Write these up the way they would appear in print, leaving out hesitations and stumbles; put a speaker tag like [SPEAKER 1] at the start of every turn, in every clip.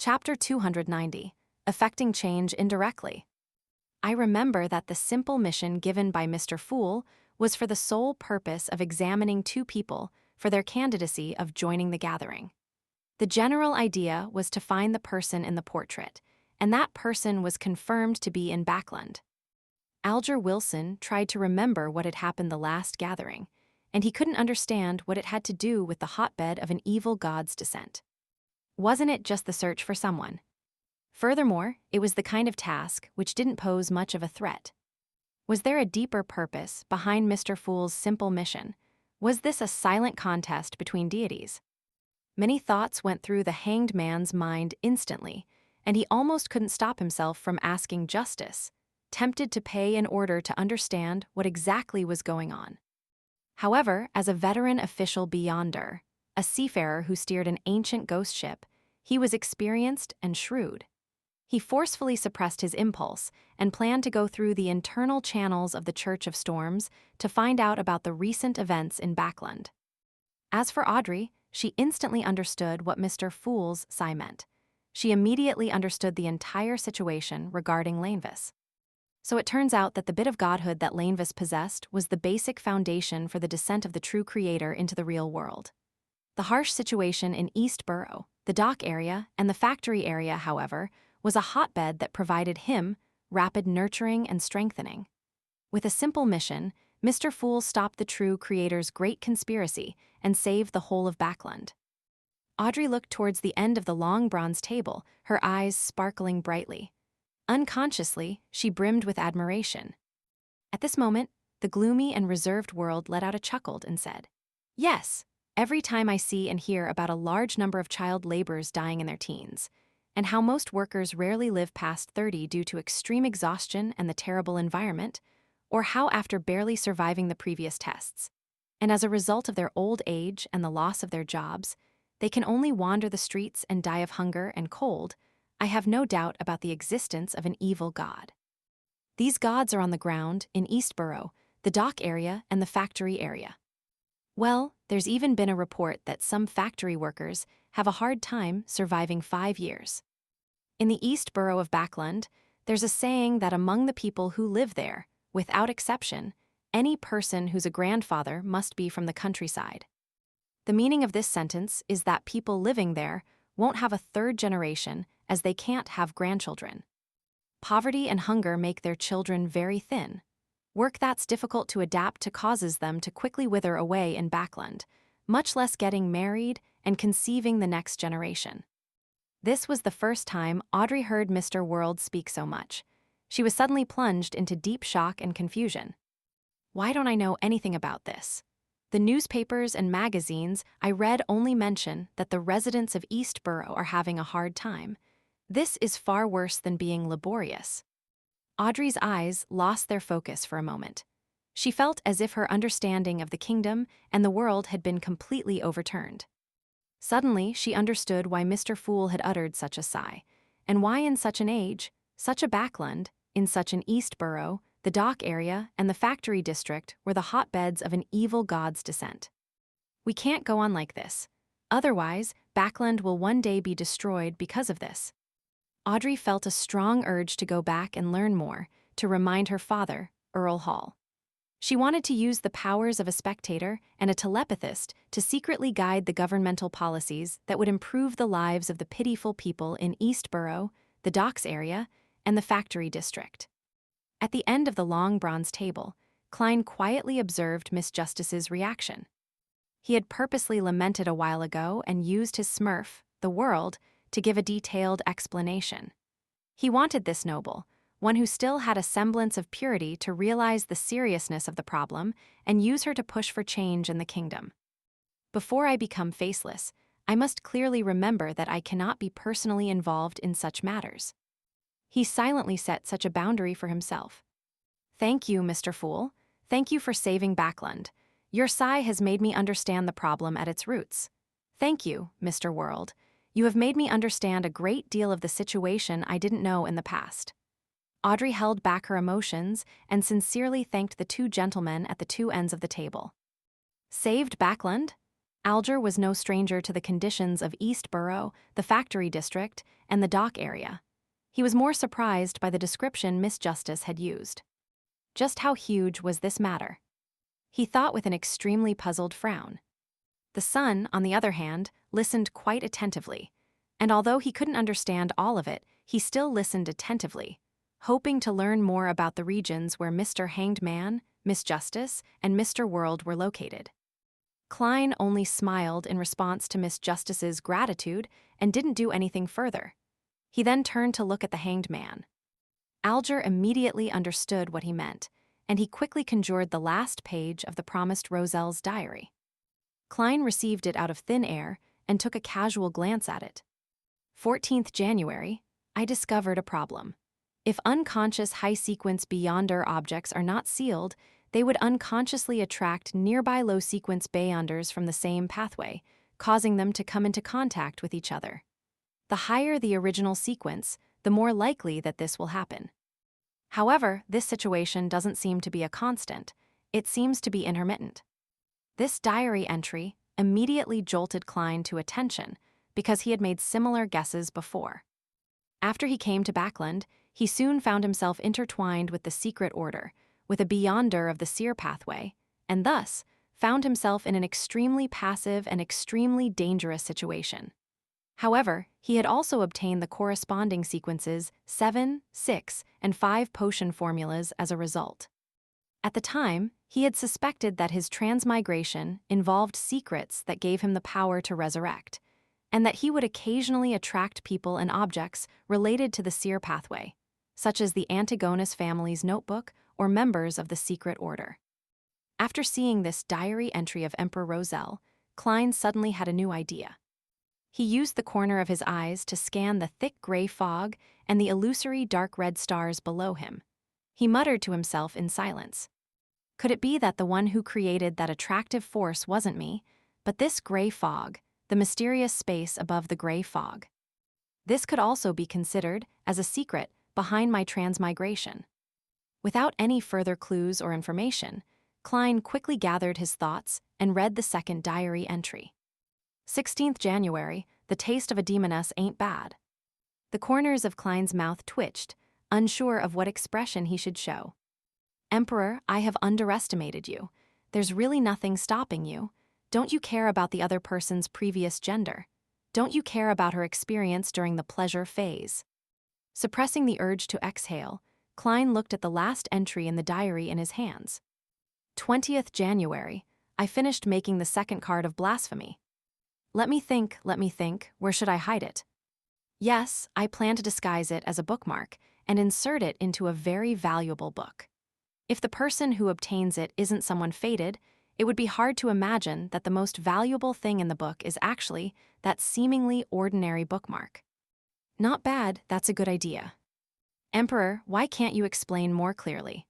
[SPEAKER 1] Chapter 290, Affecting Change Indirectly. I remember that the simple mission given by Mr. Fool was for the sole purpose of examining two people for their candidacy of joining the gathering. The general idea was to find the person in the portrait, and that person was confirmed to be in Backland. Alger Wilson tried to remember what had happened the last gathering, and he couldn't understand what it had to do with the hotbed of an evil god's descent. Wasn't it just the search for someone? Furthermore, it was the kind of task which didn't pose much of a threat. Was there a deeper purpose behind Mr. Fool's simple mission? Was this a silent contest between deities? Many thoughts went through the hanged man's mind instantly, and he almost couldn't stop himself from asking justice, tempted to pay in order to understand what exactly was going on. However, as a veteran official beyonder, a seafarer who steered an ancient ghost ship, he was experienced and shrewd. He forcefully suppressed his impulse and planned to go through the internal channels of the Church of Storms to find out about the recent events in Backland. As for Audrey, she instantly understood what Mr. Fool's sigh meant. She immediately understood the entire situation regarding Lanevis. So it turns out that the bit of godhood that Lanevis possessed was the basic foundation for the descent of the true creator into the real world. The harsh situation in East Borough, the dock area, and the factory area, however, was a hotbed that provided him rapid nurturing and strengthening. With a simple mission, Mr. Fool stopped the true creator's great conspiracy and saved the whole of Backland. Audrey looked towards the end of the long bronze table, her eyes sparkling brightly. Unconsciously, she brimmed with admiration. At this moment, the gloomy and reserved world let out a chuckle and said, "Yes, every time I see and hear about a large number of child laborers dying in their teens, and how most workers rarely live past 30 due to extreme exhaustion and the terrible environment, or how after barely surviving the previous tests, and as a result of their old age and the loss of their jobs, they can only wander the streets and die of hunger and cold, I have no doubt about the existence of an evil god. These gods are on the ground in East Borough, the dock area, and the factory area. Well, there's even been a report that some factory workers have a hard time surviving 5 years. In the East Borough of Backland, there's a saying that among the people who live there, without exception, any person who's a grandfather must be from the countryside. The meaning of this sentence is that people living there won't have a third generation as they can't have grandchildren. Poverty and hunger make their children very thin. Work that's difficult to adapt to causes them to quickly wither away in Backland, much less getting married and conceiving the next generation. This was the first time Audrey heard Mr. World speak so much. She was suddenly plunged into deep shock and confusion. Why don't I know anything about this? The newspapers and magazines I read only mention that the residents of East Borough are having a hard time. This is far worse than being laborious. Audrey's eyes lost their focus for a moment. She felt as if her understanding of the kingdom and the world had been completely overturned. Suddenly, she understood why Mr. Fool had uttered such a sigh, and why in such an age, such a Backland, in such an East Borough, the dock area, and the factory district were the hotbeds of an evil god's descent. We can't go on like this. Otherwise, Backland will one day be destroyed because of this. Audrey felt a strong urge to go back and learn more, to remind her father, Earl Hall. She wanted to use the powers of a spectator and a telepathist to secretly guide the governmental policies that would improve the lives of the pitiful people in East Borough, the docks area, and the factory district. At the end of the long bronze table, Klein quietly observed Miss Justice's reaction. He had purposely lamented a while ago and used his smurf, the world, to give a detailed explanation. He wanted this noble, one who still had a semblance of purity, to realize the seriousness of the problem and use her to push for change in the kingdom. Before I become faceless, I must clearly remember that I cannot be personally involved in such matters. He silently set such a boundary for himself. Thank you, Mr. Fool. Thank you for saving Backland. Your sigh has made me understand the problem at its roots. Thank you, Mr. World. You have made me understand a great deal of the situation I didn't know in the past. Audrey held back her emotions and sincerely thanked the two gentlemen at the two ends of the table. Saved Backland? Alger was no stranger to the conditions of East Borough, the factory district, and the dock area. He was more surprised by the description Miss Justice had used. Just how huge was this matter? He thought with an extremely puzzled frown. The son, on the other hand, listened quite attentively, and although he couldn't understand all of it, he still listened attentively, hoping to learn more about the regions where Mr. Hanged Man, Miss Justice, and Mr. World were located. Klein only smiled in response to Miss Justice's gratitude and didn't do anything further. He then turned to look at the Hanged Man. Alger immediately understood what he meant, and he quickly conjured the last page of the promised Roselle's diary. Klein received it out of thin air and took a casual glance at it. 14th January, I discovered a problem. If unconscious high-sequence Beyonder objects are not sealed, they would unconsciously attract nearby low-sequence Beyonders from the same pathway, causing them to come into contact with each other. The higher the original sequence, the more likely that this will happen. However, this situation doesn't seem to be a constant. It seems to be intermittent. This diary entry immediately jolted Klein to attention because he had made similar guesses before. After he came to Backland, he soon found himself intertwined with the secret order, with a Beyonder of the seer pathway, and thus found himself in an extremely passive and extremely dangerous situation. However, he had also obtained the corresponding sequences 7, 6, and 5 potion formulas as a result. At the time, he had suspected that his transmigration involved secrets that gave him the power to resurrect, and that he would occasionally attract people and objects related to the seer pathway, such as the Antigonus family's notebook or members of the secret order. After seeing this diary entry of Emperor Roselle, Klein suddenly had a new idea. He used the corner of his eyes to scan the thick gray fog and the illusory dark red stars below him. He muttered to himself in silence. Could it be that the one who created that attractive force wasn't me, but this gray fog, the mysterious space above the gray fog? This could also be considered as a secret behind my transmigration. Without any further clues or information, Klein quickly gathered his thoughts and read the second diary entry. 16th January, the taste of a demoness ain't bad. The corners of Klein's mouth twitched, unsure of what expression he should show. Emperor, I have underestimated you. There's really nothing stopping you. Don't you care about the other person's previous gender? Don't you care about her experience during the pleasure phase? Suppressing the urge to exhale, Klein looked at the last entry in the diary in his hands. 20th January, I finished making the second card of blasphemy. Let me think, where should I hide it? Yes, I plan to disguise it as a bookmark and insert it into a very valuable book. If the person who obtains it isn't someone fated, it would be hard to imagine that the most valuable thing in the book is actually that seemingly ordinary bookmark. Not bad, that's a good idea. Emperor, why can't you explain more clearly?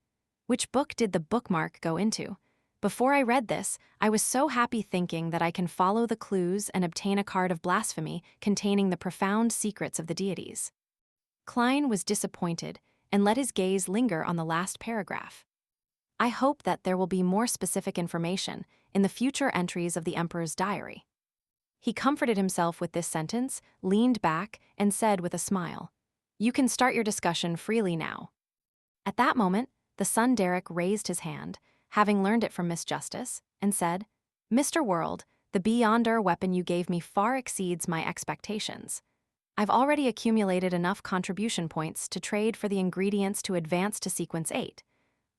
[SPEAKER 1] Which book did the bookmark go into? Before I read this, I was so happy thinking that I can follow the clues and obtain a card of blasphemy containing the profound secrets of the deities. Klein was disappointed and let his gaze linger on the last paragraph. I hope that there will be more specific information in the future entries of the Emperor's diary. He comforted himself with this sentence, leaned back, and said with a smile, You can start your discussion freely now. At that moment, the son Derek raised his hand, having learned it from Miss Justice, and said, Mr. World, the Beyonder weapon you gave me far exceeds my expectations. I've already accumulated enough contribution points to trade for the ingredients to advance to Sequence 8.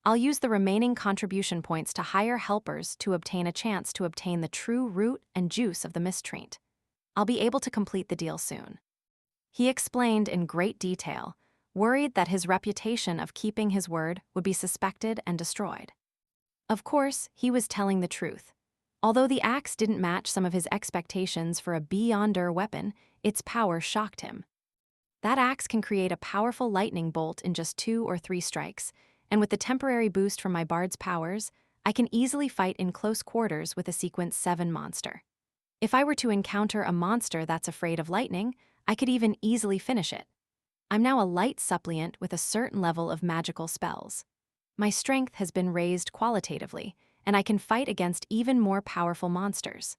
[SPEAKER 1] I'll use the remaining contribution points to hire helpers to obtain a chance to obtain the true root and juice of the mistrint. I'll be able to complete the deal soon. He explained in great detail, worried that his reputation of keeping his word would be suspected and destroyed. Of course, he was telling the truth. Although the axe didn't match some of his expectations for a Beyonder weapon, its power shocked him. That axe can create a powerful lightning bolt in just 2 or 3 strikes, and with the temporary boost from my bard's powers, I can easily fight in close quarters with a Sequence 7 monster. If I were to encounter a monster that's afraid of lightning, I could even easily finish it. I'm now a light suppliant with a certain level of magical spells. My strength has been raised qualitatively, and I can fight against even more powerful monsters.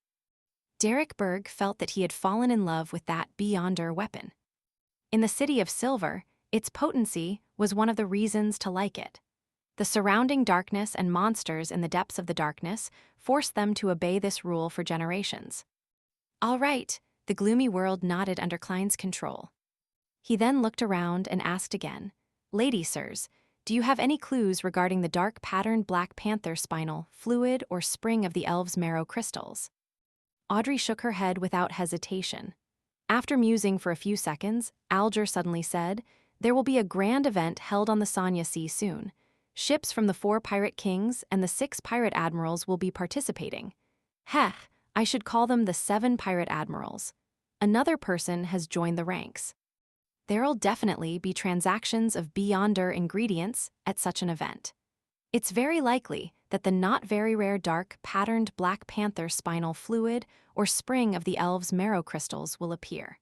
[SPEAKER 1] Derek Berg felt that he had fallen in love with that Beyonder weapon. In the City of Silver, its potency was one of the reasons to like it. The surrounding darkness and monsters in the depths of the darkness forced them to obey this rule for generations. All right, the gloomy world nodded under Klein's control. He then looked around and asked again, "Lady sirs, do you have any clues regarding the dark patterned Black Panther spinal, fluid, or spring of the elves' marrow crystals?" Audrey shook her head without hesitation. After musing for a few seconds, Alger suddenly said, "There will be a grand event held on the Sanya Sea soon. Ships from the 4 pirate kings and the 6 pirate admirals will be participating. Heh, I should call them the 7 pirate admirals. Another person has joined the ranks. There'll definitely be transactions of Beyonder ingredients at such an event. It's very likely that the not very rare dark patterned Black Panther spinal fluid or spring of the elves' marrow crystals will appear.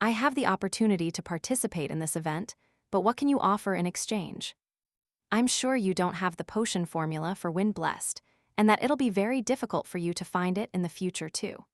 [SPEAKER 1] I have the opportunity to participate in this event, but what can you offer in exchange? I'm sure you don't have the potion formula for Wind Blessed, and that it'll be very difficult for you to find it in the future too."